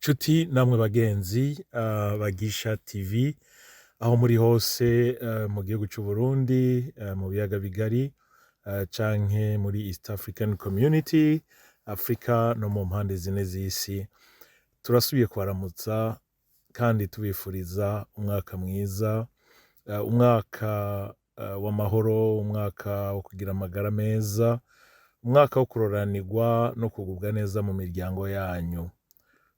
Nshuti namwe bagenzi bagisha TV aho muri hose mu gihugu c'u Burundi mu biyaga bigari canke muri East African Community Afrika no mu mpande zine z'isi, turasubiye kubaramutsa kandi tubifuriza umwaka mwiza, umwaka w'amahoro, umwaka wo kugira amagara meza, umwaka wo kuroranirwa no kugubwa neza mu miryango yanyu,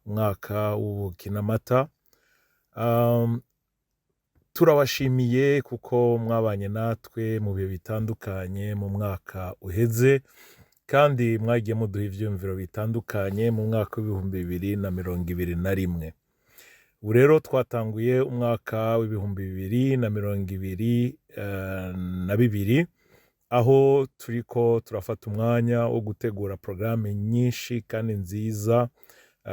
umwaka w'ubuki n'amata. Turabashimiye kuko mwabanye natwe mu bihe bitandukanye mu mwaka uheze, kandi mwagiye muduha ivyiyumviro bitandukanye mu mwaka w'ibihumbi 2021. Ubu rero twatanguye umwaka w'ibihumbi 2022, aho turiko turafata umwanya wo gutegura porogaramu nyinshi kandi nziza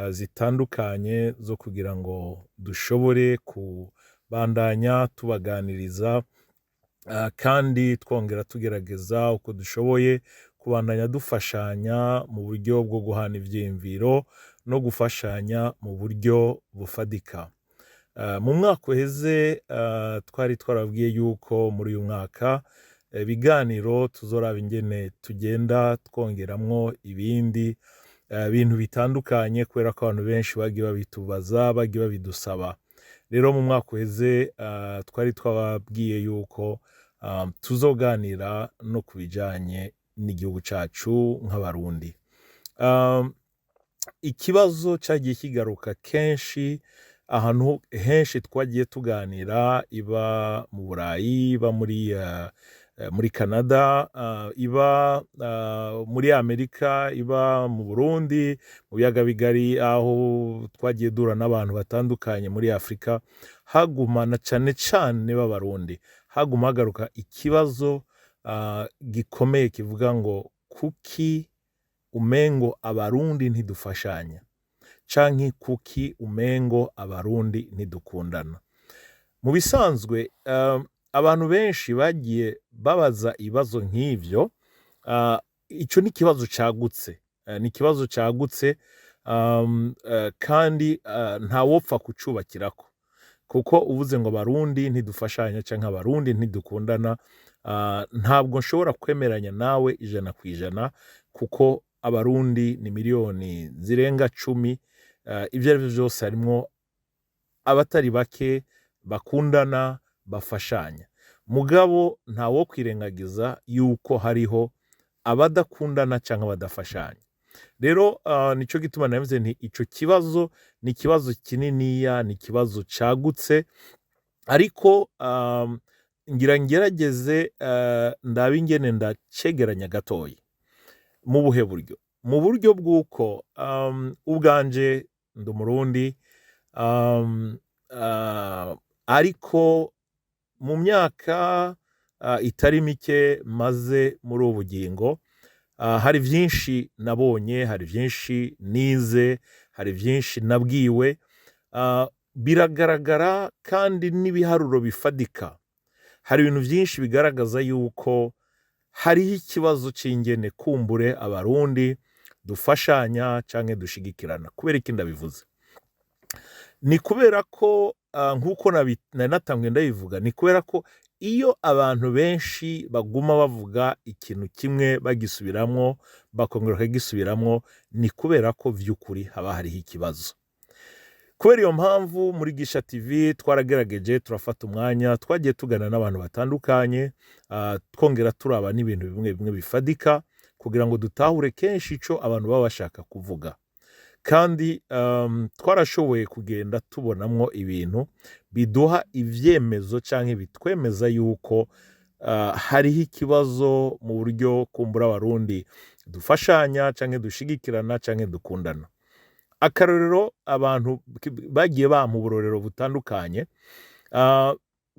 zitandukanye zo kugira ngo dushobore kubandanya tubaganiriza kandi twongera tugerageza uko dushoboye kubandanya dufashanya mu buryo bwo guhana ivyiyumviro no gufashanya mu buryo bufadika. Mu mwaka uheze twari twarabwiye yuko muri uyu mwaka ibiganiro tuzoraba ingene tugenda twongeramwo ibindi bintu bitandukanye kubera ko abantu benshi bagiye babitubaza, bagiye babidusaba. Rero mu mwaka uheze twari twababwiye yuko tuzoganira no ku bijanye n'igihugu cacu nk'abarundi. Ikibazo cagiye kigaruka kenshi ahantu henshi twagiye tuganira, iba mu Burayi, iba muri Canada, iba muri Amerika, iba mu Burundi, mu biyaga bigari, aho twagiye duhura n'abantu batandukanye muri Afrika, hagumana cane cane b'abarundi, haguma hagaruka ikibazo gikomeye kivuga ngo kuki umengo abarundi ntidufashanya, canke kuki umengo abarundi ntidukundana. Mu bisanzwe abantu benshi bagiye babaza ibibazo nk'ivyo. Ico ni ikibazo cagutse, ni ikibazo cagutse, kandi ntawopfa kucubakirako, kuko uvuze ngo abarundi ntidufashanya canke abarundi ntidukundana, ntabwo nshobora kwemeranya nawe 100%, kuko abarundi ni miliyoni zirenga 10. Ivyo arivyo vyose harimwo abatari bake bakundana, bafashanya. Mugabo ntawo kwirengagiza yuko hariho abadakundana canke abadafashanya. Rero nico gituma navuze nti ico kibazo ni ikibazo kininiya, ni ikibazo cagutse, ariko ngira ngerageze ndabe ingene ndacegeranya gatoyi. Mu buhe buryo? Mu buryo bw'uko ubwanje ndi Umurundi, ariko mu myaka itari mike maze muri ubu bugingo, hari vyinshi nabonye, hari vyinshi nize, hari vyinshi nabwiwe, biragaragara kandi n'ibiharuro bifadika. Hari ibintu vyinshi bigaragaza yuko hariho ikibazo c'ingene kumbure abarundi dufashanya canke dushigikirana. Kubera iki ndabivuze? Ni kubera ko nk'uko nari natanguye ndabivuga, ni kubera ko iyo abantu benshi baguma bavuga ikintu kimwe bagisubiramwo, bakongera bakagisubiramwo, ni kubera ko vy'ukuri haba hariho ikibazo. Kubera iyo mpamvu muri Gisha TV twaragerageje turafata umwanya, twagiye tugana n'abantu batandukanye, twongera turaba n'ibintu bimwe bimwe bifadika kugira ngo dutahure kenshi ico abantu baba bashaka kuvuga. Kandi twarashoboye kugenda tubonamwo ibintu biduha ivyemezo canke bitwemeza yuko hariho ikibazo mu buryo kumbura abarundi dufashanya canke dushigikirana canke dukundana. Akarorero abantu bagiye bampa uburorero butandukanye,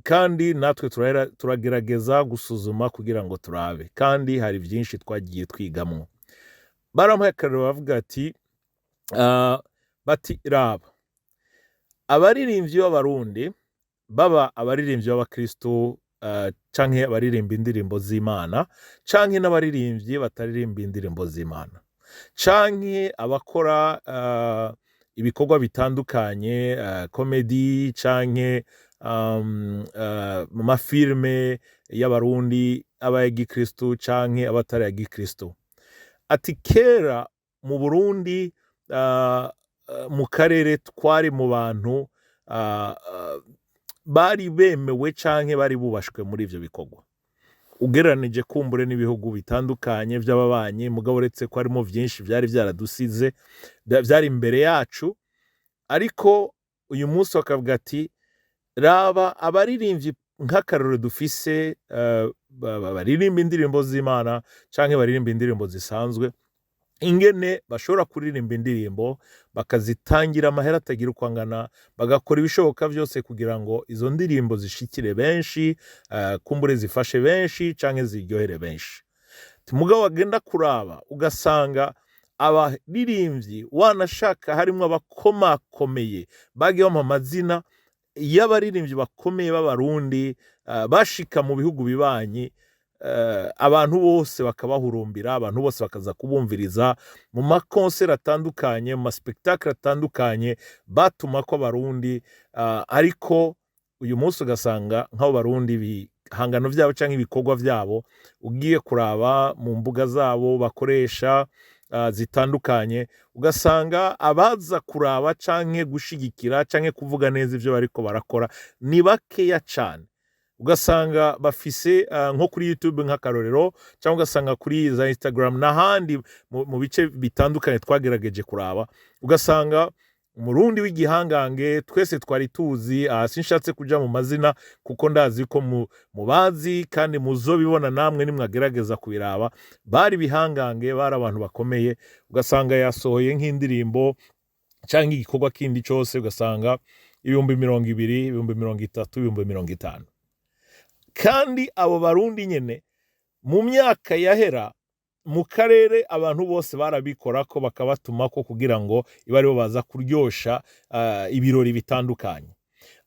kandi natwe turagerageza gusuzuma kugira ngo turabe, kandi hari vyinshi twagiye twigamwo. Barampaye akarorero bavuga bati raba, abaririmvyi b'abarundi, baba abaririmvyi b'abakristo canke abaririmba indirimbo z'Imana, canke n'abaririmvyi bataririmba indirimbo z'Imana, canke abakora ibikorwa bitandukanye, komedi canke mu mafilme y'abarundi aba ya gikristu canke abatari ya gikristu. Ati kera mu Burundi, mu karere twari mu bantu bari bemewe canke bari bubashwe muri ivyo bikorwa, ugereranije kumbure n'ibihugu bitandukanye vy'ababanyi, mugabo uretse ko harimo vyinshi vyari vyaradusize vyari imbere yacu. Ariko uyu munsi bakavuga ati raba abaririmvyi nk'akarorero dufise, baririmba indirimbo z'Imana canke baririmba indirimbo zisanzwe, ingene bashobora kuririmba indirimbo bakazitangira amahera atagira uko angana, bagakora ibishoboka vyose kugira ngo izo ndirimbo zishikire benshi, kumbure zifashe benshi canke ziryohere benshi. Mugabo wagenda kuraba ugasanga abaririmvyi wanashaka harimwo abakomakomeye bagiye bampa amazina y'abaririmvyi bakomeye b'abarundi, bashika mu bihugu bibanyi, abantu bose bakabahurumbira, abantu bose bakaza kubumviriza mu makonseri atandukanye, mu maspektakle atandukanye, batuma ko abarundi. Ariko uyu munsi ugasanga nk'abo barundi ibihangano vyabo canke ibikorwa vyabo ugiye kuraba mu mbuga zabo bakoresha zitandukanye, ugasanga abaza kuraba canke gushigikira canke kuvuga neza ivyo bariko barakora ni bakeya cane. Ugasanga bafise nko kuri YouTube nk'akarorero, cyangwa ugasanga kuri za Instagram n'ahandi mu bice bitandukanye twagerageje kuraba, ugasanga umurundi w'igihangange twese twari tuzi, sinshatse kuja mu mazina kuko ndazi ko mubazi kandi muzobibona namwe nimwagerageza kubiraba, bari bihangange, bari abantu bakomeye. Ugasanga yasohoye nk'indirimbo canke igikorwa kindi cose, ugasanga 20,000, 30,000, 50,000. Kandi abo barundi nyene mu myaka yahera mu karere abantu bose barabikorako bakabatumako kugira ngo ibe aribo baza kuryosha ibirori bitandukanye.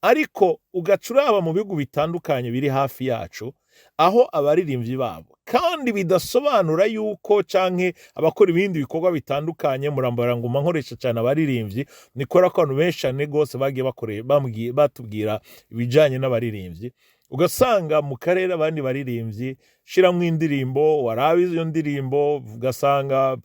Ariko ugacuraba mu bihugu bitandukanye biri hafi yacu, aho abaririmvyi babo kandi bidasobanura yuko canke abakora ibindi bikorwa bitandukanye, murambara nguma nkoresha cyane abaririmvyi, nikora ko abantu benshi cane gose bagiye batubwira ibijanye n'abaririmvyi. Ugasanga mu karere abandi baririmvyi shiramwo indirimbo, waraba izo ndirimbo ugasanga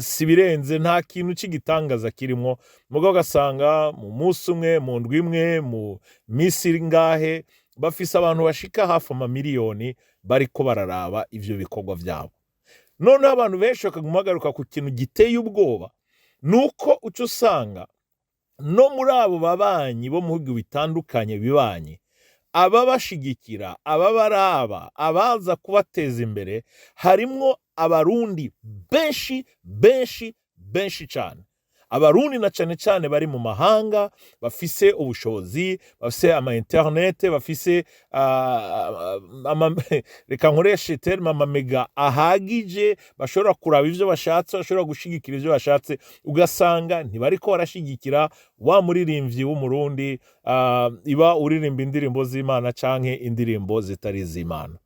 si birenze, nta kintu c'igitangaza kirimwo. Mugabo ugasanga mu munsi umwe, mu ndwi imwe, mu misi ngahe bafise abantu bashika hafi amamiliyoni bariko bararaba ivyo bikorwa vyabo. None abantu benshi bakaguma bagaruka ku kintu giteye ubwoba, nuko uca usanga no muri abo babanyi bo mu bihugu bitandukanye bibanyi, ababashigikira, ababaraba, abaza kubateza imbere, harimwo abarundi benshi cane. Abarundi na cane cane bari mu mahanga, bafise ubushobozi, bafise ama internet, bafise reka nkoreshe terme amamega ahagije, bashobora kuraba ivyo bashatse, bashobora gushigikira ivyo bashatse. Ugasanga ntibariko barashigikira wa muririmvyi w'umurundi, iba uririmba indirimbo z'Imana canke indirimbo zitari iz'Imana.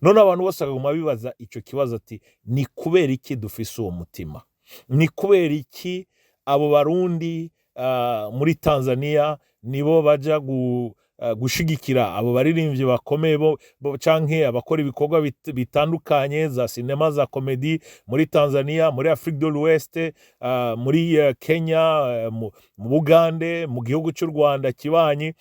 None abantu bose bakaguma bibaza ico kibazo ati ni kubera iki dufise uwo mutima? Ni kubera iki abo barundi muri Tanzania nibo baja gushigikira abo baririmvyi bakomeye bo canke abakora ibikorwa bitandukanye za sinema za komedi muri Tanzania, muri Afrique de l'Ouest, muri Kenya, mu Bugande, mu gihugu cy'u Rwanda kibanyi,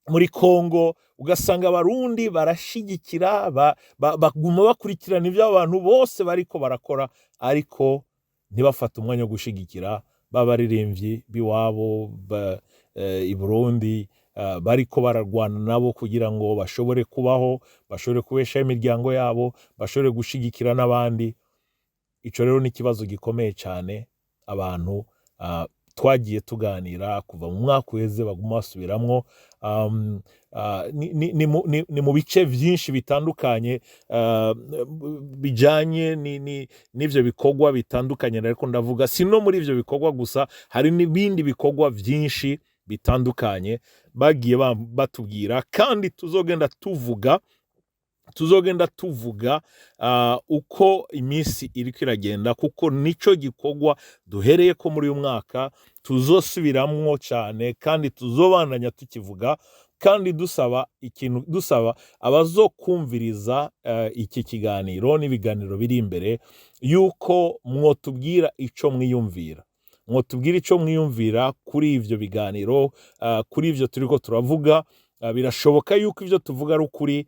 muri Kongo. Ugasanga abarundi barashigikira, baguma bakurikirana ivyo abantu bose bariko barakora, ariko ntibafata umwanya wo gushigikira b'abaririmbyi biwabo i Burundi, bariko bararwana nabo kugira ngo bashobore kubaho, bashobore kubeshaho imiryango yabo, bashobore gushigikira n'abandi. Ico rero ni ikibazo gikomeye cyane abantu twagiye tuganira kuva mu mwaka uheze baguma basubiramwo. Ni mu bice vyinshi bitandukanye bijanye n'ivyo bikorwa bitandukanye, ariko ndavuga si no muri ivyo bikorwa gusa, hari n'ibindi bikorwa vyinshi bitandukanye bagiye batubwira kandi tuzogenda tuvuga tuzogenda tuvuga uko iminsi iriko iragenda, kuko nico gikorwa duhereye ko muri uyu mwaka tuzosubiramwo cyane, kandi tuzobandanya tukivuga, kandi dusaba abazokumviriza iki kiganiro n'ibiganiro biri imbere yuko mwotubwira ico mwiyumvira, kuri ivyo biganiro, kuri ivyo turiko turavuga. Birashoboka yuko ivyo tuvuga ari ukuri,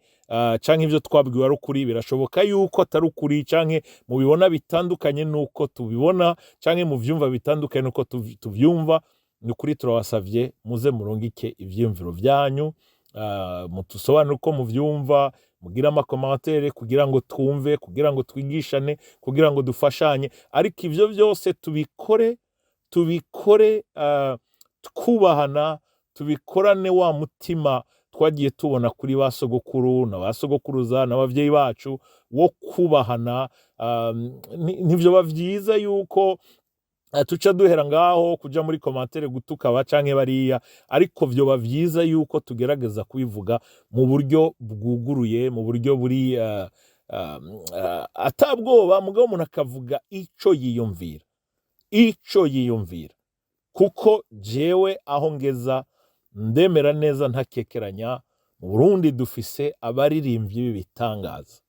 canke ivyo twabwiwe ari ukuri, birashoboka yuko atari ukuri, canke mubibona bitandukanye nuko tubibona, canke muvyumva bitandukanye nuko tuvyumva. Ni ukuri turabasavye muze murungike ivyiyumviro vyanyu, mutusobanure uko muvyumva, mugira amakomantere kugira ngo twumve, kugira ngo twigishane, kugira ngo dufashanye. Ariko ivyo byose tubikore twubahana, tubikorane wa mutima twagiye tubona kuri ba sogokuru na ba sogokuruza n'abavyeyi bacu wo kubahana. Nivyo bavyiza yuko tuca duhera ngaho kuja muri komantere gutuka canke bariya, ariko vyo bavyiza yuko tugerageza kubivuga mu buryo bwuguruye, mu buryo buri atabwoba, mugabo umuntu akavuga ico yiyumvira, kuko jewe aho ngeza ndemera neza ntakekeranya, mu Burundi dufise abaririmbyi b'ibitangaza,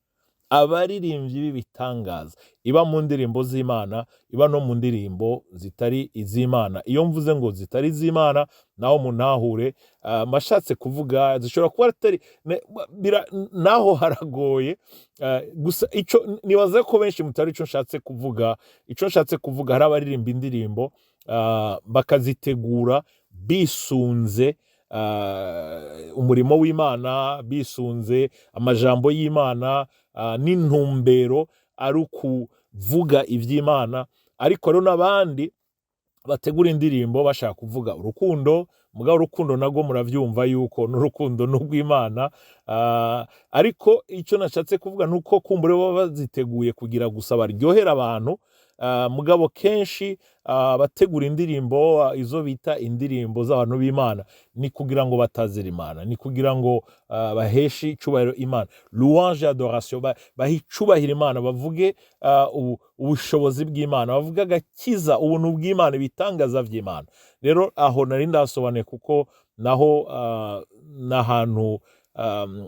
iba mu ndirimbo z'Imana, iba no mu ndirimbo zitari iz'Imana. Iyo mvuze ngo zitari iz'Imana naho muntahure, mashatse kuvuga zishobora kuba atari naho haragoye, gusa ico nibaza ko benshi mutari ico nshatse kuvuga. Hari abaririmba indirimbo bakazitegura bisunze umurimo w'Imana, bisunze amajambo y'Imana, n'intumbero ari ukuvuga ivy'Imana. Ariko rero n'abandi bategura indirimbo bashaka kuvuga urukundo, mugabo urukundo nago muravyumva yuko n'urukundo n'ubw'Imana. Ariko ico nashatse kuvuga nuko kumbure baba baziteguye kugira gusa baryohera abantu, mugabo kenshi bategura indirimbo izo bita indirimbo z'abantu b'Imana ni kugira ngo batazira Imana, ni kugira ngo baheshe icubahiro Imana, louange adoration, bahicubahira Imana, bavuge ubushobozi bw'Imana, bavuge agakiza, ubuntu bw'Imana, ibitangaza vy'Imana. Rero aho nari ndasobanuye kuko naho n'ahantu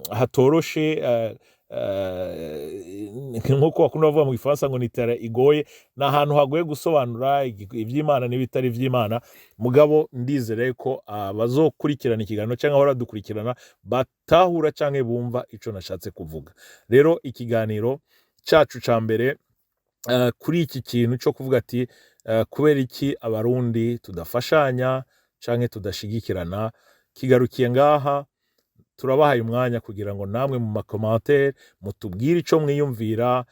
hatoroshe, nkuko bakunda bavuga mu Gifaransa ngo ni terrain igoye, n'ahantu hagoye gusobanura ivy'Imana n'ibitari ivy'Imana. Mugabo ndizere ko bazokurikirana ikiganiro cyangwa baradukurikirana batahura canke bumva ico nashatse kuvuga. Rero ikiganiro cacu ca mbere kuri iki kintu cyo kuvuga ati kubera iki abarundi tudafashanya canke tudashigikirana, kigarukiye ngaha. Turabahaye umwanya kugira ngo namwe mu makomantere mutubwire ico mwiyumvira,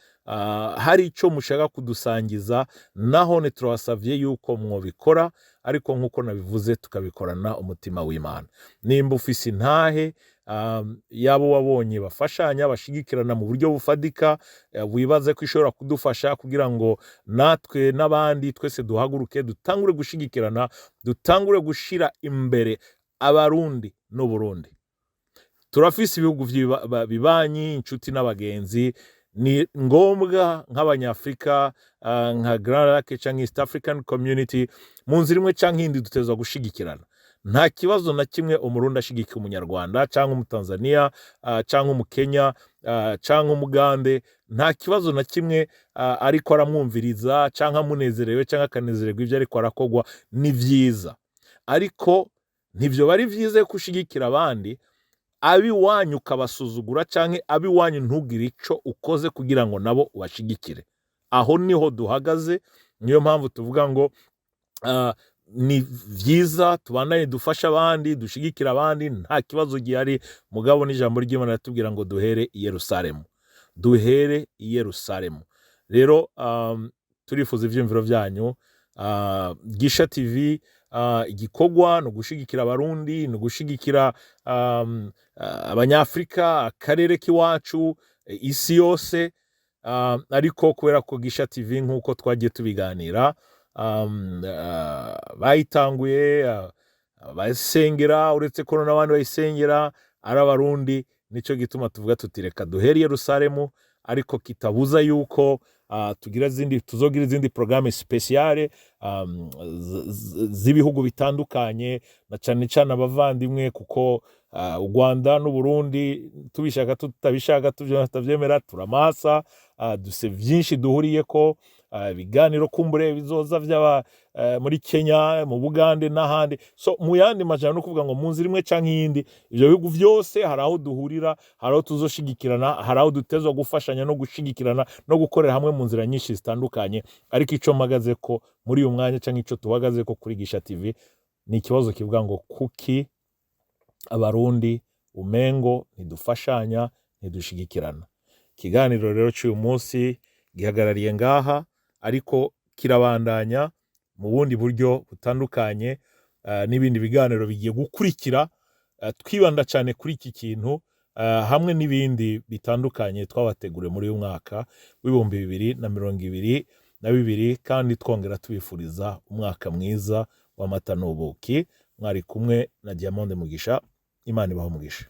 hari ico mushaka kudusangiza, naho turabasavye yuko mwobikora, ariko nkuko nabivuze tukabikorana umutima w'Imana. Nimba ufise intahe yabo wabonye bafashanya bashigikirana mu buryo bufadika, wibaze ko ishobora kudufasha kugira ngo natwe n'abandi twese duhaguruke, dutangure gushigikirana, dutangure gushira imbere abarundi n'Uburundi. Turafise ibihugu bibanyi, inshuti n'abagenzi. Ni ngombwa nk'abanyafrika, nka Grand Lac canke East African Community, mu nzira imwe canke iyindi dutezwa gushigikirana. Nta kibazo na kimwe umurundi ashigikiye umunyarwanda canke umutanzania, canke umukenya, canke umugande, nta kibazo na kimwe ariko aramwumviriza canke amunezerewe canke akanezererwa ivyo ariko arakogwa. Ni vyiza, ariko ntivyo bari vyiza kushigikira abandi abiwanyu ukabasuzugura, canke abiwanyu ntugire ico ukoze kugira ngo nabo ubashigikire. Aho niho duhagaze. Niyo mpamvu tuvuga ngo ni vyiza tubandanye dufasha abandi, dushigikira abandi, nta kibazo gihari. Mugabo n'ijambo ry'Imana ratubwira ngo duhere i Yerusalemu. Rero turifuza ivyumviro vyanyu. Gisha TV igikorwa no gushigikira abarundi, no gushigikira abanyafrika, akarere k'iwacu, isi yose. Ariko kubera ko Gisha TV nkuko twagiye tubiganira, bayitanguye basengera, uretse ko n'abandi bayisengera ari abarundi, nico gituma tuvuga tuti reka duhere i Yerusalemu, ariko kitabuza yuko tuzogira izindi programme spéciale z'ibihugu bitandukanye, na cane cane abavandimwe, kuko u Rwanda n'u Burundi tubishaka tutabishaka tutavyemera turamasa, dufise vyinshi duhuriyeko, ibiganiro kumbure bizoza vy'aba muri Kenya, mu Bugande n'ahandi. So mu yandi majana no kuvuga ngo mu nzira imwe canke iyindi, ivyo bihugu vyose hari aho duhurira, hari aho tuzoshigikirana, hari aho dutezwa gufashanya no gushigikirana no gukorera hamwe mu nzira nyinshi zitandukanye. Ariko ico mpagaze ko muri uyu mwanya canke ico tuhagaze ko kuri Gisha TV ni ikibazo kivuga ngo kuki abarundi umengo ntidufashanya, ntidushigikirana. Ikiganiro rero cy'uyu munsi gihagarariye ngaha, ariko kirabandanya mu bundi buryo butandukanye, n'ibindi biganiro bigiye gukurikira, twibanda cyane kuri iki kintu, hamwe n'ibindi bitandukanye twabateguriye muri uyu mwaka w'ibihumbi 2022, kandi twongera tubifuriza umwaka mwiza w'amata n'ubuki. Mwari kumwe na Diamond Mugisha, Imana ibahe umugisha.